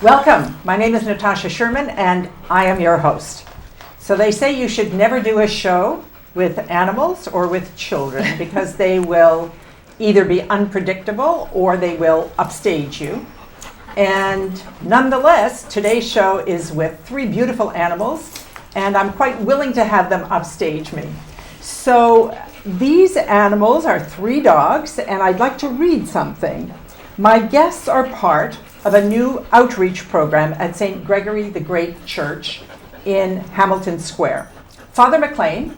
Welcome. My name is Natasha Sherman, and I am your host. So they say you should never do a show with animals or with children because they will either be unpredictable or they will upstage you. And nonetheless, today's show is with three beautiful animals, and I'm quite willing to have them upstage me. So these animals are three dogs, and I'd like to read something. My guests are part of a new outreach program at St. Gregory the Great Church in Hamilton Square. Father McLean,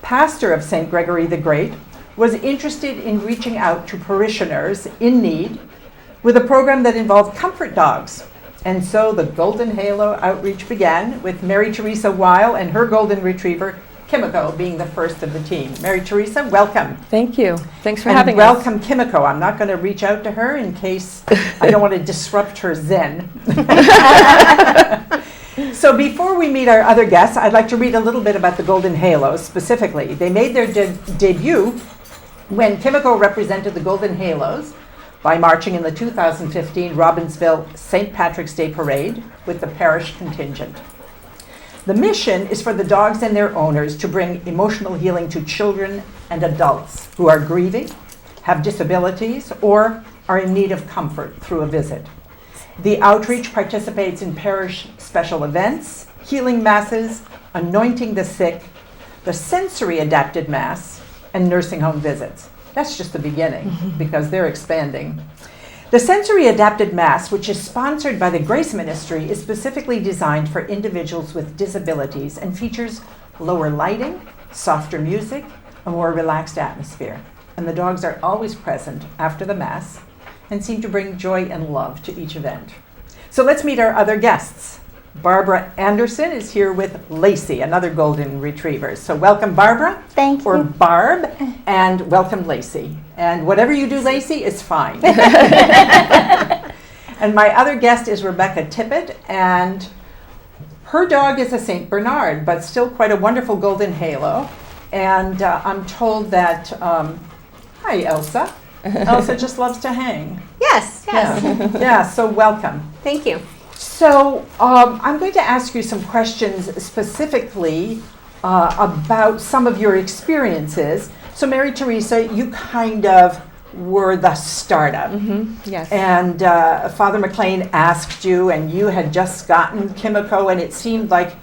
pastor of St. Gregory the Great, was interested in reaching out to parishioners in need with a program that involved comfort dogs. And so the Golden Halo outreach began with Mary Teresa Weil and her golden retriever, Kimiko, being the first of the team. Mary Teresa, welcome. Thank you. Thanks for and having welcome us. Kimiko. I'm not going to reach out to her in case I don't want to disrupt her zen. So before we meet our other guests, I'd like to read a little bit about the Golden Halos specifically. They made their debut when Kimiko represented the Golden Halos by marching in the 2015 Robbinsville St. Patrick's Day Parade with the parish contingent. The mission is for the dogs and their owners to bring emotional healing to children and adults who are grieving, have disabilities, or are in need of comfort through a visit. The outreach participates in parish special events, healing masses, anointing the sick, the sensory adapted mass, and nursing home visits. That's just the beginning because they're expanding. The sensory adapted mass, which is sponsored by the Grace Ministry, is specifically designed for individuals with disabilities and features lower lighting, softer music, a more relaxed atmosphere. And the dogs are always present after the mass and seem to bring joy and love to each event. So let's meet our other guests. Barbara Anderson is here with Lacey, another golden retriever. So welcome, Barbara. Thank you. Or Barb, and welcome, Lacey. And whatever you do, Lacey, is fine. And my other guest is Rebecca Tippett, and her dog is a St. Bernard, but still quite a wonderful golden halo. And I'm told that, hi, Elsa. Elsa just loves to hang. Yes. Yeah, so welcome. Thank you. So I'm going to ask you some questions specifically about some of your experiences. So Mary Teresa, you kind of were the startup. Mm-hmm. Yes. And Father McLean asked you, and you had just gotten Kimiko, and it seemed like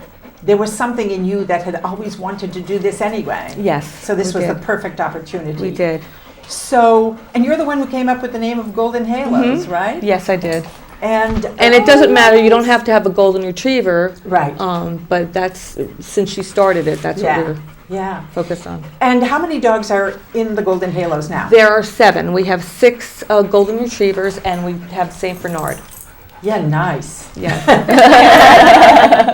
there was something in you that had always wanted to do this anyway. Yes. So this was the perfect opportunity. We did. So, and you're the one who came up with the name of Golden Halos, right? Yes, I did. And it doesn't matter. You don't have to have a golden retriever. Right. But that's, since she started it, that's what we're focused on. And how many dogs are in the Golden Halos now? There are 7. We have 6 golden retrievers, and we have St. Bernard. Yeah, nice. Yeah.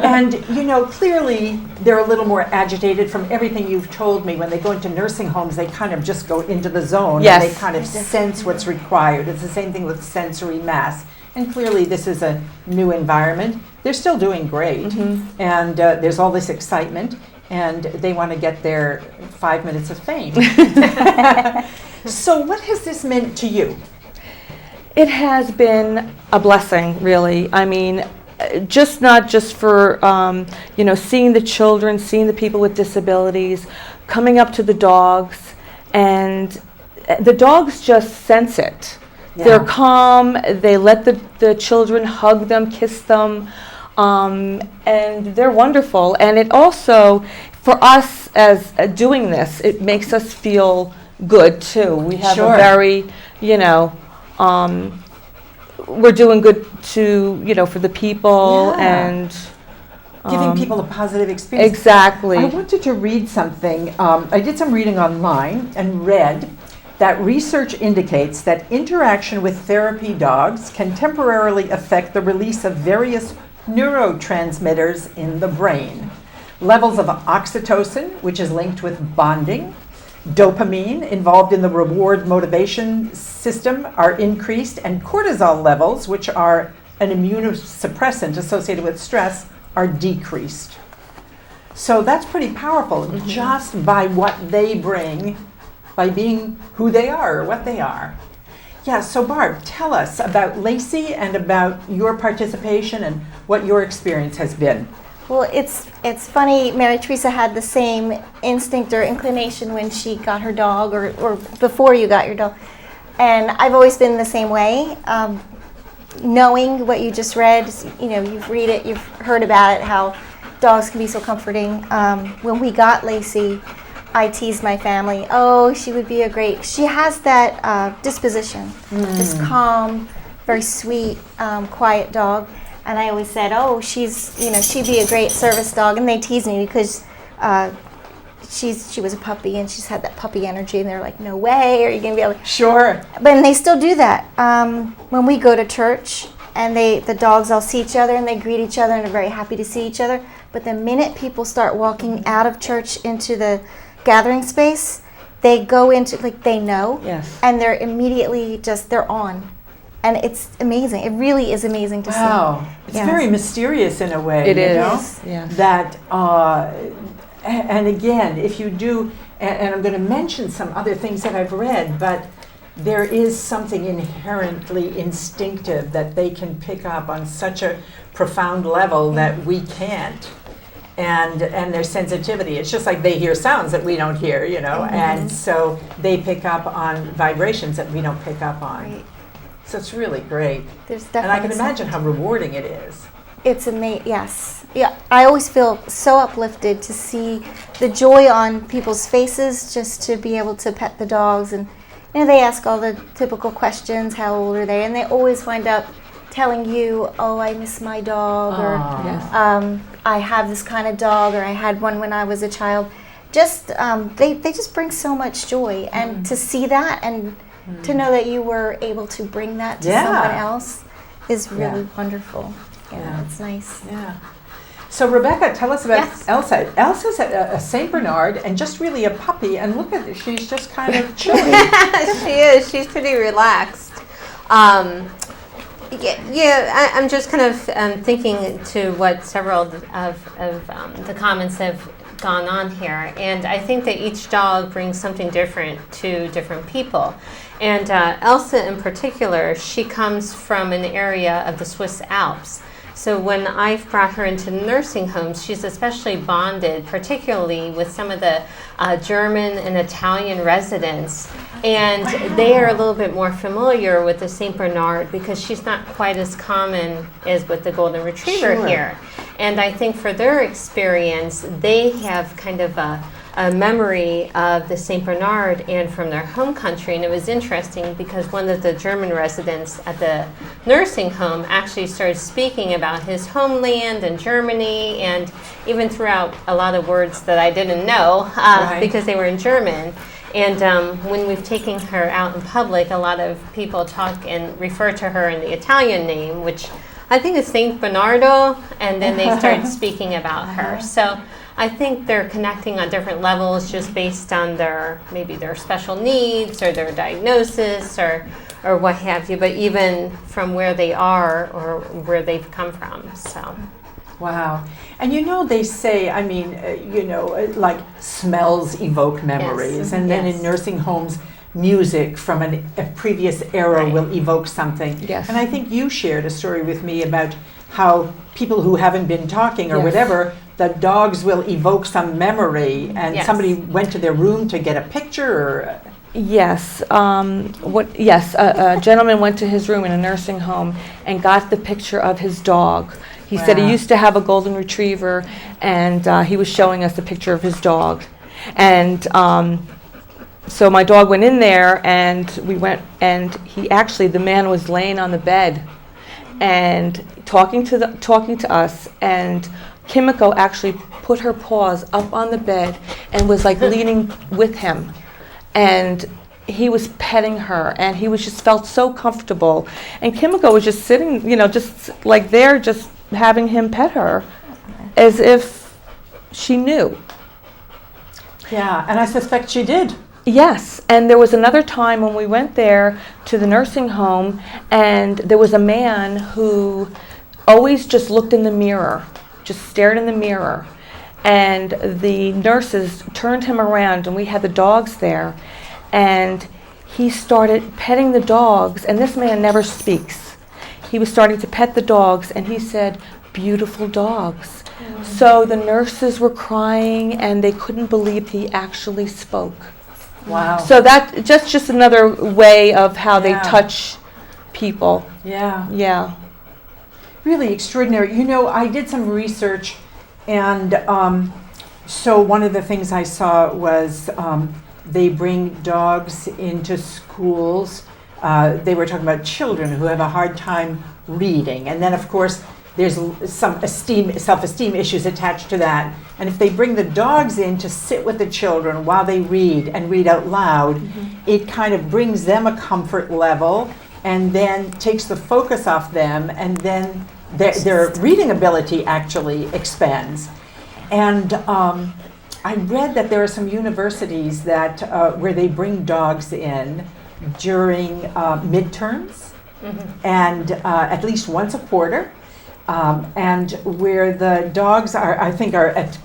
And, you know, clearly they're a little more agitated from everything you've told me. When they go into nursing homes, they kind of just go into the zone. Yes. And they kind of sense what's required. It's the same thing with sensory mass. And clearly this is a new environment. They're still doing great. Mm-hmm. And there's all this excitement. And they want to get their 5 minutes of fame. So what has this meant to you? It has been a blessing, really. I mean, not just for, seeing the children, seeing the people with disabilities, coming up to the dogs, and the dogs just sense it. Yeah. They're calm, they let the children hug them, kiss them, and they're wonderful. And it also, for us as doing this, it makes us feel good too. We have a very, we're doing good to, for the people and giving people a positive experience. Exactly. I wanted to read something. I did some reading online and read that research indicates that interaction with therapy dogs can temporarily affect the release of various neurotransmitters in the brain. Levels of oxytocin, which is linked with bonding, dopamine, involved in the reward motivation system, are increased, and cortisol levels, which are an immunosuppressant associated with stress, are decreased. So that's pretty powerful, just by what they bring, by being who they are or what they are. Yeah, so Barb, tell us about Lacey and about your participation and what your experience has been. Well, it's funny, Mary Teresa had the same instinct or inclination when she got her dog or before you got your dog. And I've always been the same way. Knowing what you just read, you've read it, you've heard about it, how dogs can be so comforting. When we got Lacey, I teased my family, she would be she has that disposition, this calm, very sweet, quiet dog. And I always said, she'd be a great service dog. And they tease me because she was a puppy and she's had that puppy energy. And they're like, no way, are you going to be able to? Sure. But they still do that. When we go to church and the dogs all see each other and they greet each other and are very happy to see each other. But the minute people start walking out of church into the gathering space, they go into, they know. Yes. And they're immediately they're on. And it's amazing. It really is amazing to see. Wow. It's very mysterious in a way. It is. Yes. That, and again, if you do, and I'm going to mention some other things that I've read, but there is something inherently instinctive that they can pick up on such a profound level that we can't. And their sensitivity, it's just like they hear sounds that we don't hear, and so they pick up on vibrations that we don't pick up on. Right. So it's really great. There's definitely And I can imagine how rewarding it is. It's amazing. Yes. Yeah. I always feel so uplifted to see the joy on people's faces just to be able to pet the dogs. And they ask all the typical questions, how old are they? And they always wind up telling you, I miss my dog, or Yes. I have this kind of dog, or I had one when I was a child. Just they just bring so much joy. And to see that and to know that you were able to bring that to someone else is really wonderful. Yeah, it's nice. Yeah. So Rebecca, tell us about Yes. Elsa. Elsa's a Saint Bernard and just really a puppy, and look at her, she's just kind of chilling. She is. She's pretty relaxed. I'm just kind of thinking to what several of the comments have gone on here, and I think that each dog brings something different to different people. And Elsa in particular, she comes from an area of the Swiss Alps. So when I've brought her into nursing homes, she's especially bonded, particularly with some of the German and Italian residents. And they are a little bit more familiar with the St. Bernard because she's not quite as common as with the Golden Retriever here. And I think for their experience, they have kind of a memory of the St. Bernard and from their home country. And it was interesting because one of the German residents at the nursing home actually started speaking about his homeland and Germany, and even threw out a lot of words that I didn't know because they were in German. And when we've taken her out in public, a lot of people talk and refer to her in the Italian name, which I think is Saint Bernardo, and then they start speaking about her. So I think they're connecting on different levels just based on maybe their special needs or their diagnosis or what have you, but even from where they are or where they've come from. So. Wow. And they say, like smells evoke memories. Yes. And then in nursing homes, music from a previous era will evoke something. Yes. And I think you shared a story with me about how people who haven't been talking or whatever, the dogs will evoke some memory, and somebody went to their room to get a picture or... Yes. A gentleman went to his room in a nursing home and got the picture of his dog. He said he used to have a golden retriever, and he was showing us a picture of his dog. And so my dog went in there, and we went, and the man was laying on the bed and talking to us, and Kimiko actually put her paws up on the bed and was like leaning with him. And he was petting her, and he was just felt so comfortable. And Kimiko was just sitting, just like there, just having him pet her as if she knew. Yeah, and I suspect she did. Yes, and there was another time when we went there to the nursing home, and there was a man who always just looked in the mirror, just stared in the mirror. And the nurses turned him around, and we had the dogs there, and he started petting the dogs, and this man never speaks. He was starting to pet the dogs, and he said, "Beautiful dogs." So the nurses were crying, and they couldn't believe he actually spoke. Wow. So that just another way of how they Yeah. touch people. Yeah. Yeah. Really extraordinary. You know, I did some research, and so one of the things I saw was they bring dogs into schools. They were talking about children who have a hard time reading, and then of course there's some self-esteem issues attached to that. And if they bring the dogs in to sit with the children while they read and read out loud, it kind of brings them a comfort level and then takes the focus off them, and then their reading ability actually expands. And I read that there are some universities that where they bring dogs in during midterms, and at least once a quarter, and where the dogs are, I think, are at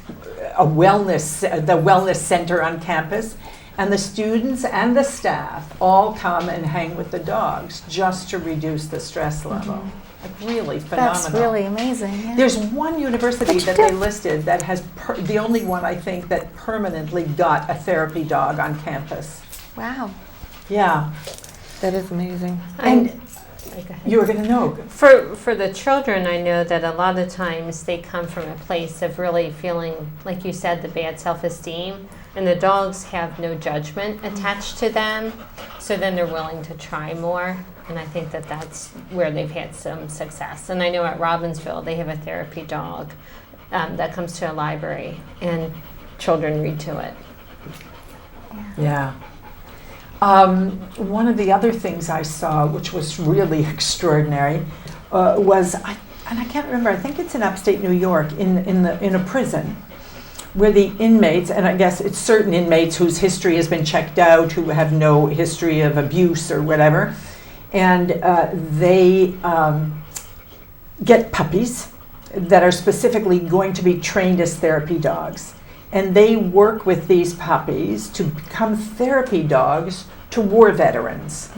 the wellness center on campus, and the students and the staff all come and hang with the dogs just to reduce the stress level. Like, really phenomenal. That's really amazing. Yeah. There's one university What'd you that they do? listed that has the only one, I think, that permanently got a therapy dog on campus. Wow. Yeah. That is amazing. And you were going to know. For the children, I know that a lot of times they come from a place of really feeling, like you said, the bad self-esteem, and the dogs have no judgment attached to them, so then they're willing to try more, and I think that that's where they've had some success. And I know at Robbinsville they have a therapy dog that comes to a library, and children read to it. Yeah. One of the other things I saw, which was really extraordinary, was, and I can't remember, I think it's in upstate New York, in a prison, where the inmates, and I guess it's certain inmates whose history has been checked out, who have no history of abuse or whatever, and they get puppies that are specifically going to be trained as therapy dogs. And they work with these puppies to become therapy dogs to war veterans.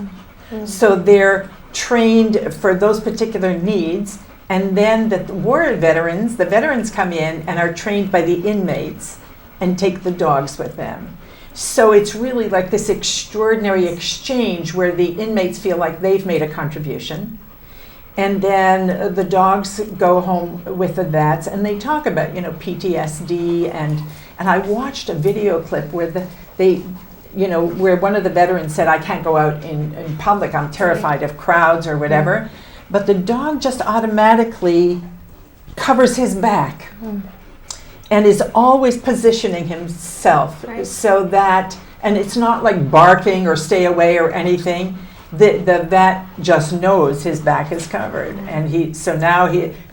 So they're trained for those particular needs, and then the veterans come in and are trained by the inmates and take the dogs with them. So it's really like this extraordinary exchange where the inmates feel like they've made a contribution. And then the dogs go home with the vets, and they talk about, PTSD, and I watched a video clip where where one of the veterans said, "I can't go out in public, I'm terrified of crowds or whatever," but the dog just automatically covers his back and is always positioning himself so that, and it's not like barking or stay away or anything. The vet just knows his back is covered, and he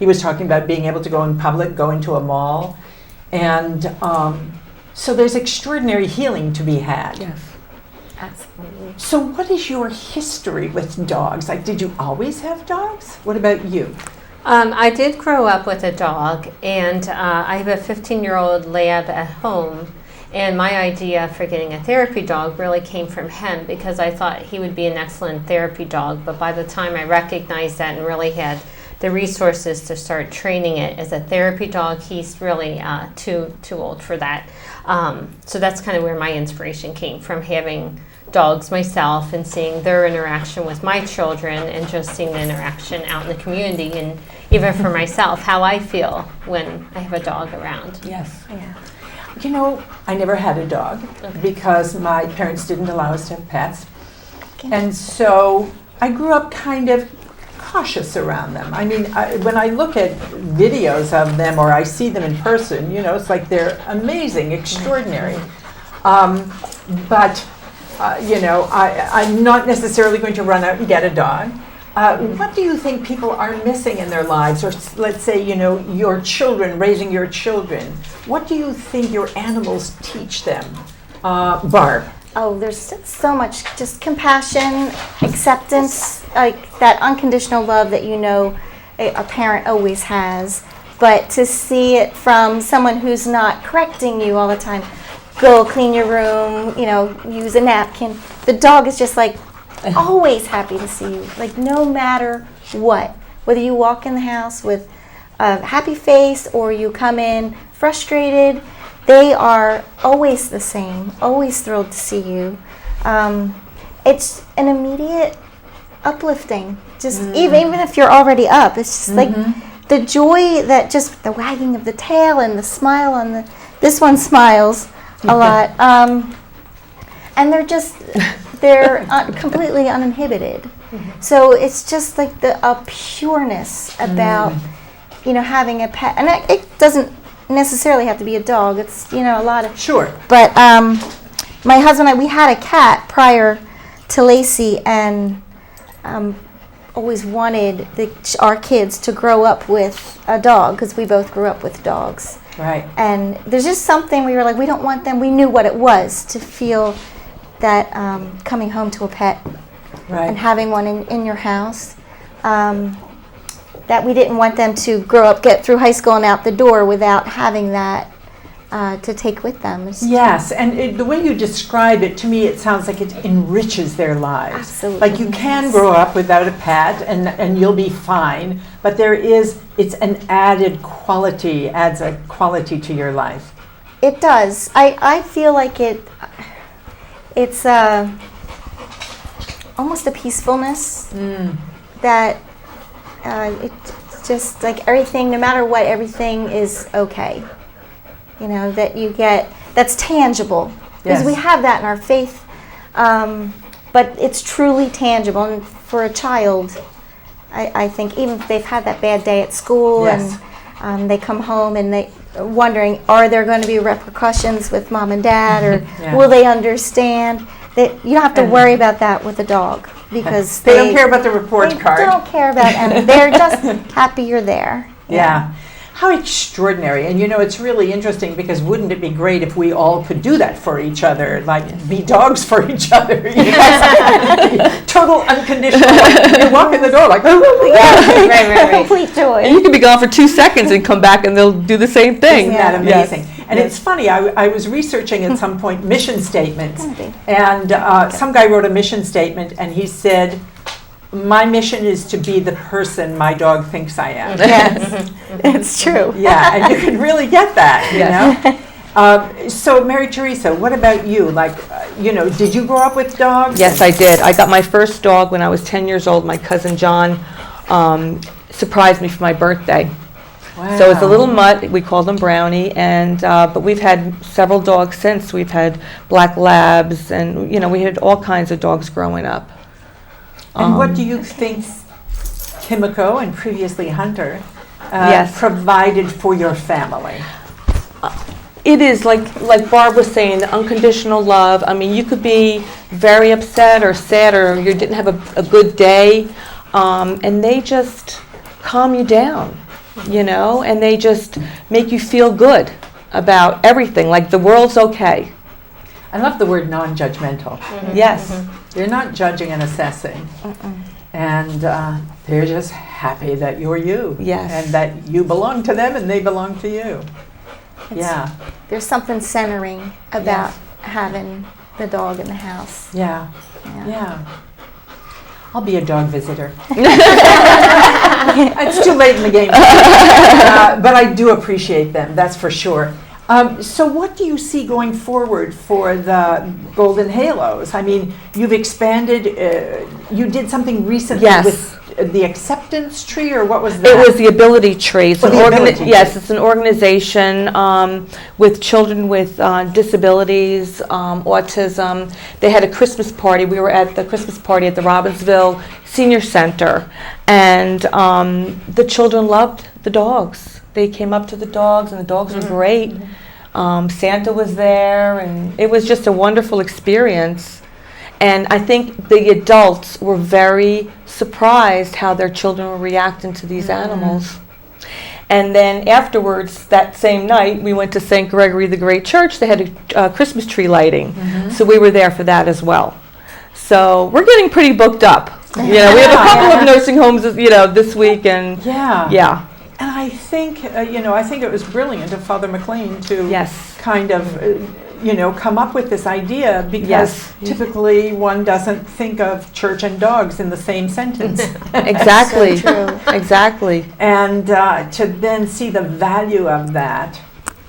was talking about being able to go in public, go into a mall, and so there's extraordinary healing to be had. Yes. Absolutely. So what is your history with dogs? Like, did you always have dogs? What about you? I did grow up with a dog, and I have a 15-year-old lab at home. And my idea for getting a therapy dog really came from him, because I thought he would be an excellent therapy dog. But by the time I recognized that and really had the resources to start training it as a therapy dog, he's really too old for that. So that's kind of where my inspiration came from, having dogs myself and seeing their interaction with my children, and just seeing the interaction out in the community, and even for myself, how I feel when I have a dog around. Yes. Yeah. I never had a dog because my parents didn't allow us to have pets. And so I grew up kind of cautious around them. I mean, when I look at videos of them or I see them in person, it's like they're amazing, extraordinary. But I'm not necessarily going to run out and get a dog. What do you think people are missing in their lives? Or let's say, your children, raising your children. What do you think your animals teach them? Barb. Oh, there's so much, just compassion, acceptance, like that unconditional love that a parent always has. But to see it from someone who's not correcting you all the time, go clean your room, use a napkin. the dog is just like always happy to see you, like no matter what. Whether you walk in the house with a happy face or you come in frustrated, they are always the same, always thrilled to see you. It's an immediate uplifting, just even if you're already up, it's just like the joy that just the wagging of the tail and the smile on this one smiles a lot, and they're completely uninhibited. So it's just like a pureness about having a pet, and it doesn't necessarily have to be a dog. It's a lot of But my husband and I, we had a cat prior to Lacey, and always wanted our kids to grow up with a dog because we both grew up with dogs. Right. And there's just something we were like, we don't want them. We knew what it was to feel that coming home to a pet and having one in your house. That we didn't want them to grow up, get through high school and out the door without having that to take with them. Yes, and the way you describe it, to me, it sounds like it enriches their lives. Absolutely. Like you can grow up without a pet and you'll be fine, but it's an added quality, adds a quality to your life. It does. I feel like it's almost a peacefulness that it's just like everything, no matter what, everything is okay. That you get, that's tangible. Because we have that in our faith, but it's truly tangible. And for a child, I think even if they've had that bad day at school and they come home and they're wondering, are there going to be repercussions with mom and dad, or will they understand? You don't have to worry about that with a dog because they don't care about the report card. They don't care about anything. They're just happy you're there. Yeah. How extraordinary. And it's really interesting because wouldn't it be great if we all could do that for each other, like be dogs for each other? Total unconditional. You walk in the door like, right. Complete joy. And you can be gone for 2 seconds and come back and they'll do the same thing. Isn't that amazing? And it's funny, I was researching at some point mission statements, and some guy wrote a mission statement and he said, my mission is to be the person my dog thinks I am. Yes, it's true. Yeah, and you can really get that, So, Mary Teresa, what about you? Like, did you grow up with dogs? Yes, I did. I got my first dog when I was 10 years old. My cousin John surprised me for my birthday. Wow. So it's a little mutt. We called him Brownie, and but we've had several dogs since. We've had black labs, and we had all kinds of dogs growing up. And what do you think Kimiko and previously Hunter provided for your family? It is like Barb was saying, the unconditional love. I mean, you could be very upset or sad, or you didn't have a good day, and they just calm you down, and they just make you feel good about everything. Like the world's okay. I love the word non-judgmental. Yes. You're not judging and assessing. And they're just happy that you're you. Yes. And that you belong to them and they belong to you. There's something centering about having the dog in the house. Yeah. I'll be a dog visitor. It's too late in the game. But I do appreciate them, that's for sure. So what do you see going forward for the Golden Halos? I mean, you've expanded, you did something recently with the acceptance tree, or what was that? It was the ability tree. It's Yes, it's an organization with children with disabilities, autism. They had a Christmas party. We were at the Christmas party at the Robbinsville Senior Center, and the children loved the dogs. They came up to the dogs, and the dogs were great. Santa was there, and it was just a wonderful experience. And I think the adults were very surprised how their children were reacting to these animals. And then afterwards, that same night, we went to St. Gregory the Great Church. They had a Christmas tree lighting. So we were there for that as well. So we're getting pretty booked up. We have a couple of nursing homes, this week. And And I think, I think it was brilliant of Father McLean to kind of, come up with this idea because Yes. typically one doesn't think of church and dogs in the same sentence. Exactly. So true. Exactly. And to then see the value of that.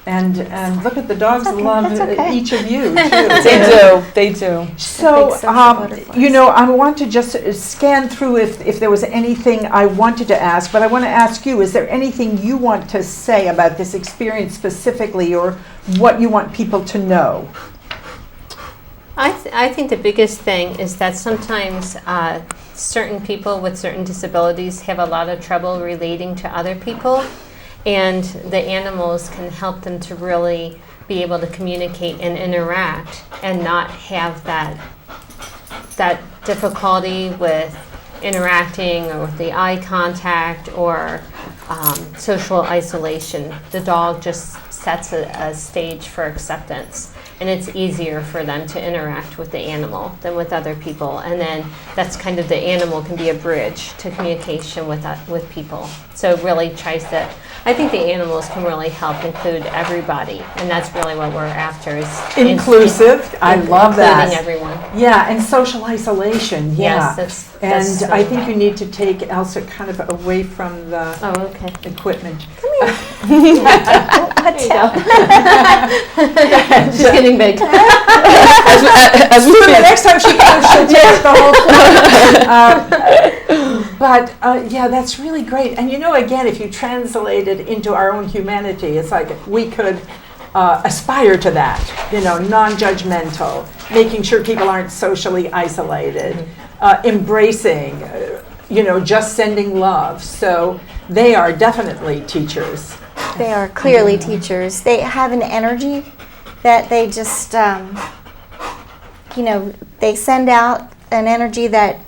And look at the dogs love that's okay. each of you, too. They do. They do. So, Big social butterflies. I want to just scan through if there was anything I wanted to ask, but I want to ask you, is there anything you want to say about this experience specifically, or what you want people to know? I think the biggest thing is that sometimes certain people with certain disabilities have a lot of trouble relating to other people, and the animals can help them to really be able to communicate and interact and not have that difficulty with interacting or with the eye contact or social isolation. The dog just sets a stage for acceptance, and it's easier for them to interact with the animal than with other people. And then that's kind of, the animal can be a bridge to communication with people. So it really tries to, I think the animals can really help include everybody, and that's really what we're after, is Inclusive. I love that. including everyone. Yeah, and social isolation. Yeah. Yes, and that's I think you need to take Elsa kind of away from the Oh, okay. equipment. What's up? She's getting big. As we So the speak. next time she comes, she'll take the whole thing. But yeah, that's really great. And again, if you translate it into our own humanity, it's like we could aspire to that, non-judgmental, making sure people aren't socially isolated, embracing, just sending love. So they are definitely teachers. They are clearly teachers. They have an energy that they just, they send out an energy that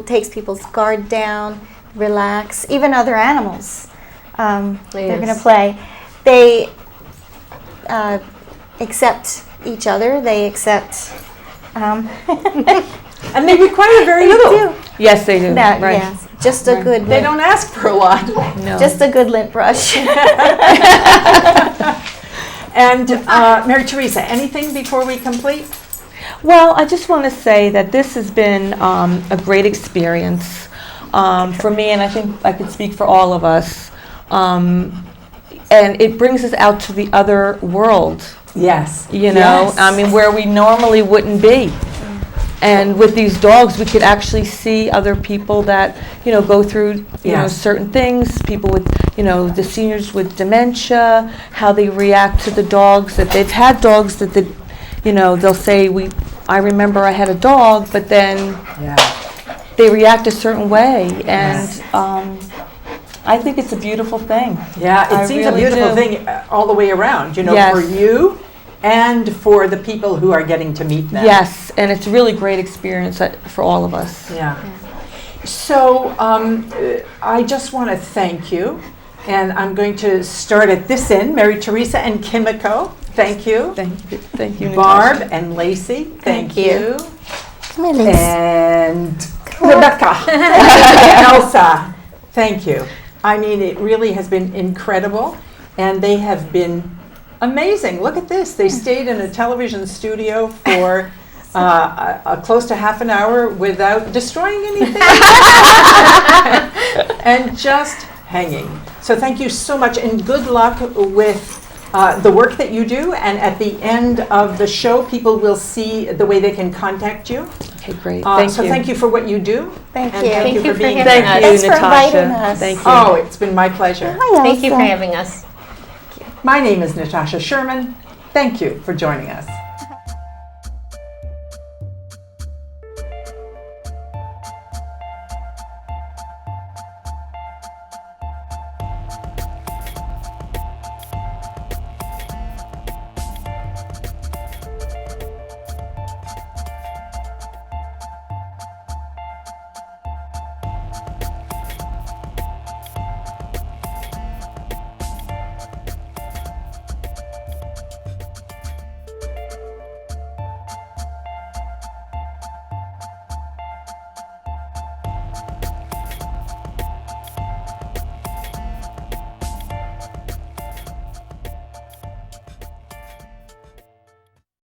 takes people's guard down, relax. Even other animals, they're going to play. They accept each other. They accept. And they require very little. do. Yes, they do. That, Right. yes, just a Right. good. They don't ask for a lot. No. Just a good lint brush. And Mary Teresa, anything before we complete? Well, I just want to say that this has been a great experience for me, and I think I can speak for all of us. And it brings us out to the other world, Yes. I mean, where we normally wouldn't be. And with these dogs, we could actually see other people that, go through, Yes. certain things, people with, the seniors with dementia, how they react to the dogs, that they've had dogs that, they'll say, I remember I had a dog, but then Yeah. they react a certain way. And I think it's a beautiful thing. Yeah, it I seems really a beautiful do. thing all the way around, Yes. for you and for the people who are getting to meet them. Yes, and it's a really great experience for all of us. Yeah. So I just want to thank you, and I'm going to start at this end. Mary Teresa and Kimiko, thank you. Thank you, Barb Natasha. and Lacey, thank Thank you. you. Come here, Liz. And Rebecca, Elsa, thank you. I mean, it really has been incredible, and they have been amazing. Look at this. They stayed in a television studio for close to half an hour without destroying anything and just hanging. So thank you so much, and good luck with the work that you do. And at the end of the show, people will see the way they can contact you. Okay, great. Thank So you. thank you for what you do. Thank And you. thank you for being having here. Thank you, Thanks for Natasha. inviting us. Thank you. Oh, it's been my pleasure. Hi, Thank you for Elsa. having us. My name is Natasha Sherman. Thank you for joining us.